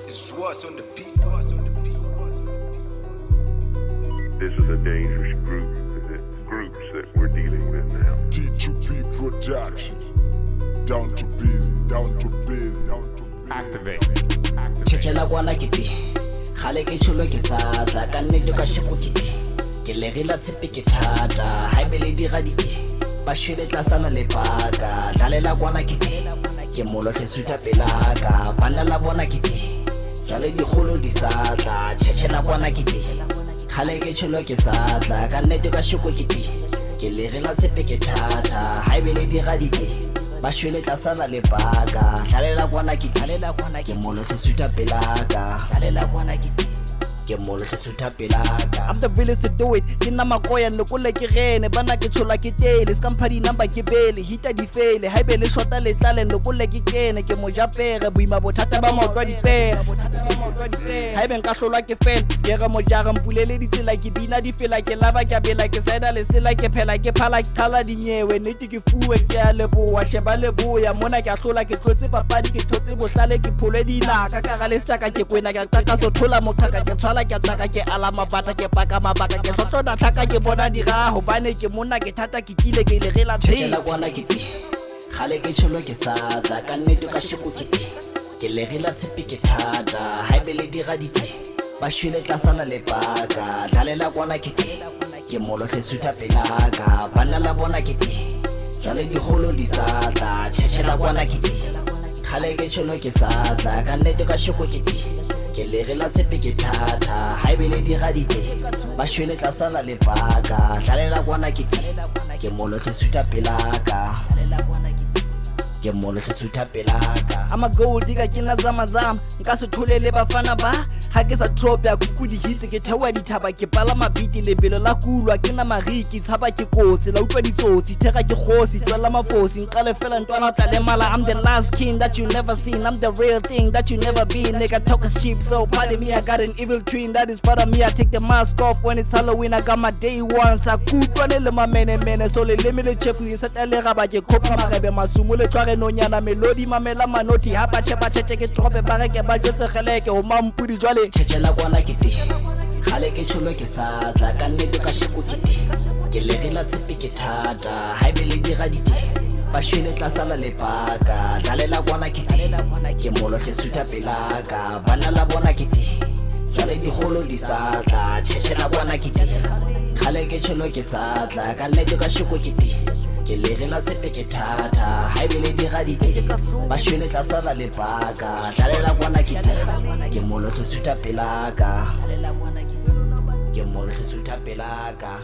It's Schwartz on the beat. This is a dangerous groups that we're dealing with now. T2P production. Down to biz, down to biz, down to biz. Activate. Chechela Kwana kiti khale ke chulo ke satla ka nne ka sheko kiti ke legela tshepe ke thata haebele di ga dike ba shwele tlasana le paka dlalela Kwana kiti ke molo ke suta pelaka bana la bona kiti jale di kholo di satla Chechela Kwana kiti khale ke chulo ke satla ka nne ka sheko kiti ke legela tshepe ke thata haebele di ga dike ba shwele tlasana le paka dlalela Kwana kiti ke molo ke suta pelaka dlalela Kwana kiti ke molo ke suta pelaka. I'm the realest to do it. Ke na makoya no kule ke rene bana ke chola ke tele scampadi number ke bele hita di fele haebe le shota le tlale no kule ke kene ke mo japere boima bothata ba motwa di pera haebe nka hlolwa ke fela ke re mo jara mpulele di tsela ke bina di fela ke lava ke bela ke saida le sela ke phela ke phala ke khala di nyewe nete ke fuwe ke a leboa sheba leboya mona ke hlola ke tlotse papadi ke thotse bohlale ke phole di naka ka ga le saka ke kwena ke qaka so thola mothaka ke tswala ke tsaka ke ala mabata ke paka mabaka ke hlotlo tlhaka ke bona dira hobane ke mona ke thata ke kile ke le gela Chechela Kwana kiti khale ke chulo ke satla ka nne ka sheko kiti ke legela tshepe ke thata haebele di ga dite ba shwele tlasana le paka dlalela Kwana kiti ke molo ke suta pelaka bana la bona kiti jale di kholo di satla Chechela Kwana kiti khale ke chulo ke satla ka nne ka sheko kiti ke legela tshepe ke thata haebele di ga dite ba shwele tlasana le paka dlalela Kwana kiti ke molo ke suta pelaka ke molo ke suta pelaka. I'm a gold digger ke na zama nka se tholele bafana ba ha ke sa tropya kukudi hitse ke thewa dithaba ke pala mabiti lebelo la kulwa ke na mariki tshaba ke kotsi la utlwa ditsotsi thega ke khosi tlala mafosi nqale fela ntwana tla le mala. I'm the last king that you never seen, I'm the real thing that you never been. Nigga talk is cheap, so pardon me, I got an evil twin that is part of me. I take the mask off when it's Halloween, I got my day one sa kutwane le mene so le lemele chefu isatele ga ba ke khopa marebe masumo le tlware nonyana melodi mamela manoti ha ba chepa tshete ke trope ba re ke ba jotse geleke ho mampudi jwale. Chechela Kwana kiti khale ke chulo ke satla ka nne ka sheko kiti ke legela tshepe ke thata haebele di ga dite ba shwele tlasala le paka dlalela Kwana kiti ke molo ke suta pelaka bana la bona kiti jale di kholo di satla Chechela Kwana kiti khale ke chulo ke satla ka nne ka sheko kiti ke legela tshepe ke thata haebele di ga dite ba shwele tlasala le paka dlalela Kwana kiti ke molo ke suta pelaka ke molo ke suta pelaka.